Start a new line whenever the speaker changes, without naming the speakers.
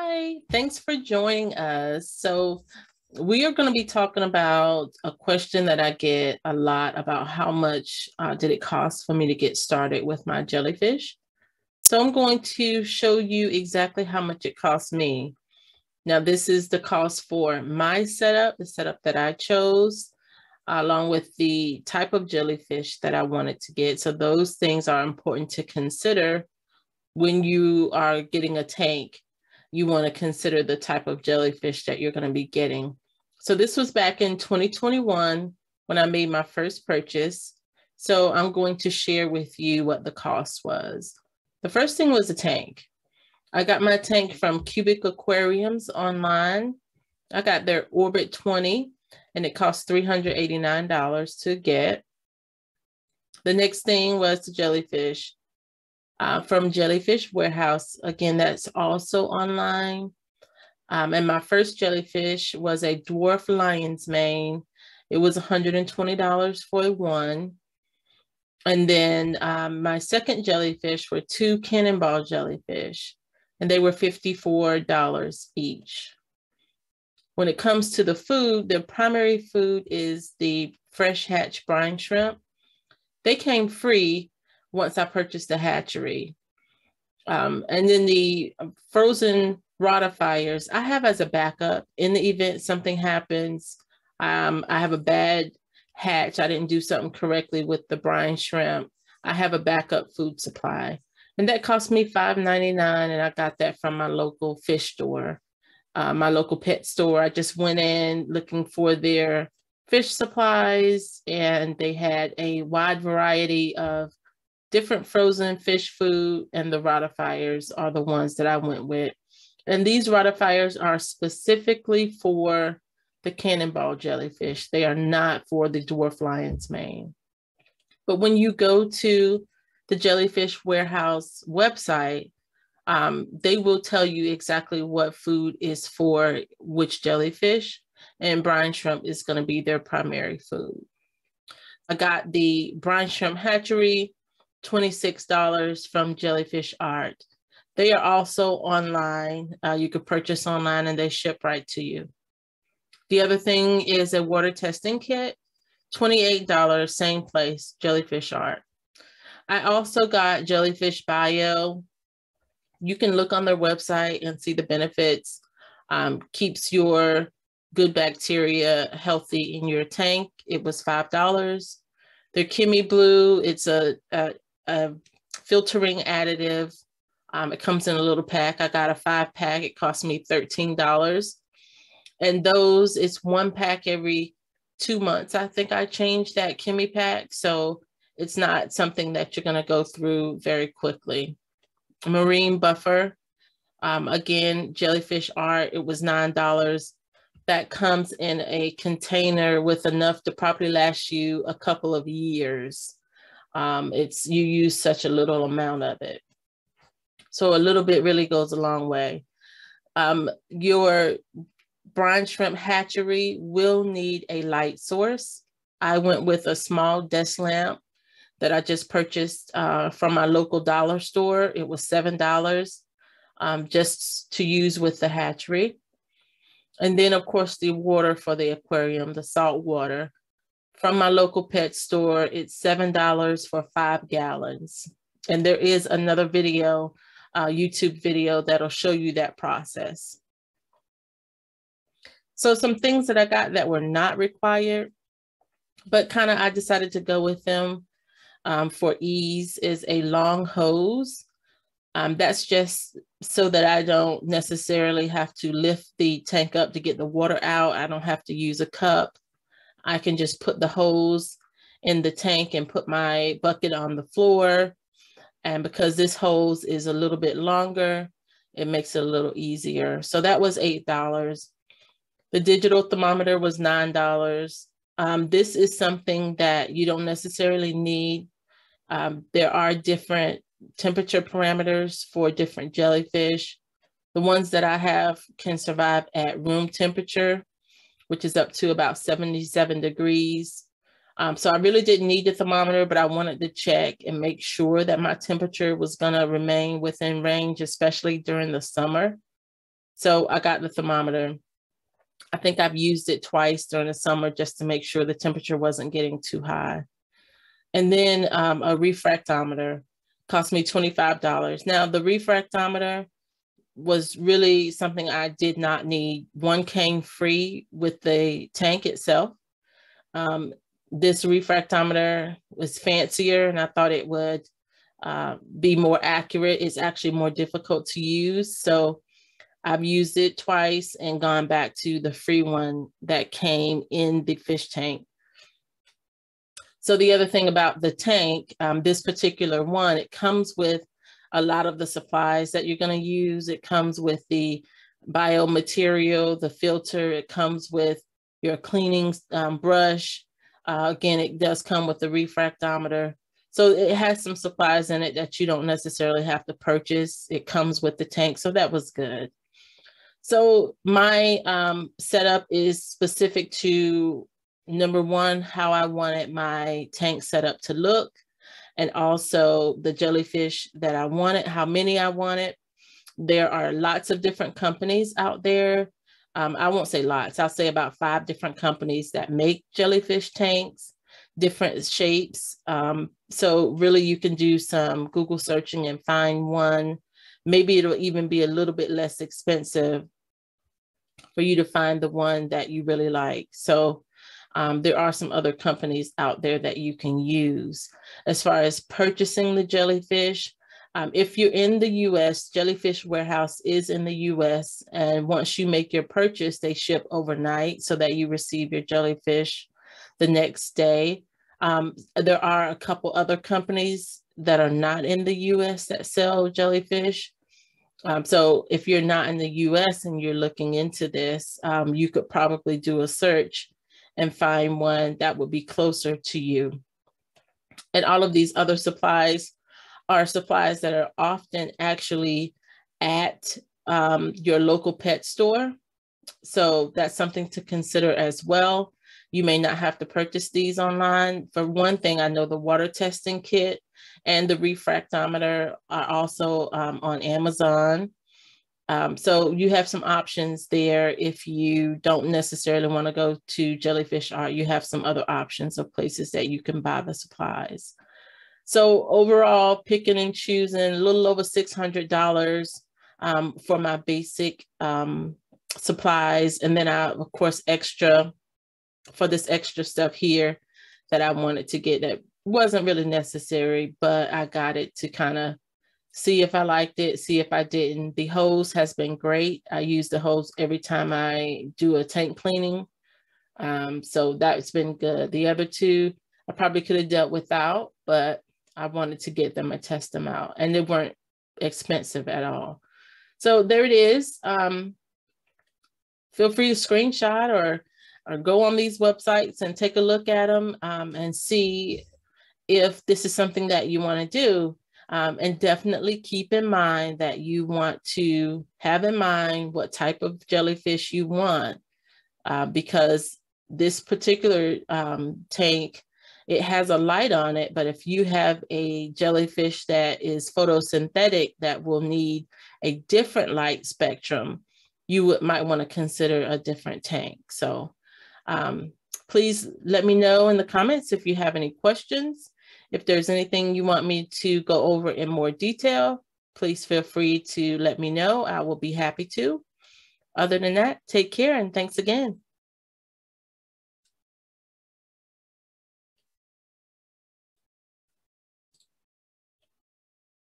Hi, thanks for joining us. So we are going to be talking about a question that I get a lot about how much did it cost for me to get started with my jellyfish. So I'm going to show you exactly how much it cost me. Now, this is the cost for my setup, the setup that I chose, along with the type of jellyfish that I wanted to get. So those things are important to consider when you are getting a tank. You want to consider the type of jellyfish that you're going to be getting. So this was back in 2021 when I made my first purchase. So I'm going to share with you what the cost was. The first thing was a tank. I got my tank from Cubic Aquariums online. I got their Orbit 20 and it cost $389 to get. The next thing was the jellyfish. From Jellyfish Warehouse. Again, that's also online. And my first jellyfish was a dwarf lion's mane. It was $120 for one. And then my second jellyfish were two cannonball jellyfish, and they were $54 each. When it comes to the food, the primary food is the fresh hatch brine shrimp. They came free once I purchased the hatchery. And then the frozen rotifers, I have as a backup in the event something happens. I have a bad hatch. I didn't do something correctly with the brine shrimp. I have a backup food supply. And that cost me $5.99, and I got that from my local fish store, my local pet store. I just went in looking for their fish supplies, and they had a wide variety of different frozen fish food, and the rotifers are the ones that I went with. And these rotifers are specifically for the cannonball jellyfish. They are not for the dwarf lion's mane. But when you go to the Jellyfish Warehouse website, they will tell you exactly what food is for which jellyfish, and brine shrimp is going to be their primary food. I got the brine shrimp hatchery, $26 from Jellyfish Art. They are also online. You could purchase online and they ship right to you. The other thing is a water testing kit, $28, same place, Jellyfish Art. I also got Jellyfish Bio. You can look on their website and see the benefits. Keeps your good bacteria healthy in your tank. It was $5. Their Chemi-blue, it's a filtering additive. It comes in a little pack. I got a 5-pack. It cost me $13. And those, it's 1 pack every 2 months. I think I changed that Chemi pack. So it's not something that you're going to go through very quickly. Marine buffer. Again, Jellyfish Art, it was $9. That comes in a container with enough to probably last you a couple of years. You use such a little amount of it. So a little bit really goes a long way. Your brine shrimp hatchery will need a light source. I went with a small desk lamp that I just purchased from my local dollar store. It was $7 just to use with the hatchery. And then, of course, the water for the aquarium, the salt water. From my local pet store, it's $7 for 5 gallons. And there is another video, YouTube video, that'll show you that process. So some things that I got that were not required, but kind of I decided to go with them for ease, is a long hose. That's just so that I don't necessarily have to lift the tank up to get the water out. I don't have to use a cup. I can just put the hose in the tank and put my bucket on the floor. And because this hose is a little bit longer, it makes it a little easier. So that was $8. The digital thermometer was $9. This is something that you don't necessarily need. There are different temperature parameters for different jellyfish. The ones that I have can survive at room temperature, which is up to about 77 degrees. So I really didn't need the thermometer, but I wanted to check and make sure that my temperature was going to remain within range, especially during the summer. So I got the thermometer. I think I've used it twice during the summer just to make sure the temperature wasn't getting too high. And then a refractometer cost me $25. Now, the refractometer was really something I did not need. One came free with the tank itself. This refractometer was fancier, and I thought it would be more accurate. It's actually more difficult to use. So I've used it twice and gone back to the free one that came in the fish tank. So the other thing about the tank, this particular one, it comes with a lot of the supplies that you're going to use. It comes with the biomaterial, the filter. It comes with your cleaning brush. Again, it does come with the refractometer. So it has some supplies in it that you don't necessarily have to purchase. It comes with the tank. So that was good. So my setup is specific to, number one, how I wanted my tank setup to look, and also the jellyfish that I wanted, how many I wanted. There are lots of different companies out there. I won't say lots, I'll say about 5 different companies that make jellyfish tanks, different shapes. So really you can do some Google searching and find one. Maybe it'll even be a little bit less expensive for you to find the one that you really like. So there are some other companies out there that you can use. As far as purchasing the jellyfish, if you're in the US, Jellyfish Warehouse is in the US. And once you make your purchase, they ship overnight so that you receive your jellyfish the next day. There are a couple other companies that are not in the US that sell jellyfish. So if you're not in the US and you're looking into this, you could probably do a search and find one that would be closer to you. And all of these other supplies are supplies that are often actually at your local pet store. So that's something to consider as well. You may not have to purchase these online. For one thing, I know the water testing kit and the refractometer are also on Amazon. So you have some options there. If you don't necessarily want to go to Jellyfish Art, you have some other options of places that you can buy the supplies. So overall, picking and choosing a little over $600 for my basic supplies. And then I, of course, extra for this extra stuff here that I wanted to get that wasn't really necessary, but I got it to kind of see if I liked it, see if I didn't. The hose has been great. I use the hose every time I do a tank cleaning. So that's been good. The other two, I probably could have dealt without, but I wanted to get them and test them out, and they weren't expensive at all. So there it is. Feel free to screenshot or go on these websites and take a look at them and see if this is something that you want to do. And definitely keep in mind that you want to have in mind what type of jellyfish you want, because this particular tank, it has a light on it, but if you have a jellyfish that is photosynthetic that will need a different light spectrum, you might want to consider a different tank. So please let me know in the comments if you have any questions. If there's anything you want me to go over in more detail, please feel free to let me know. I will be happy to. Other than that, take care and thanks again.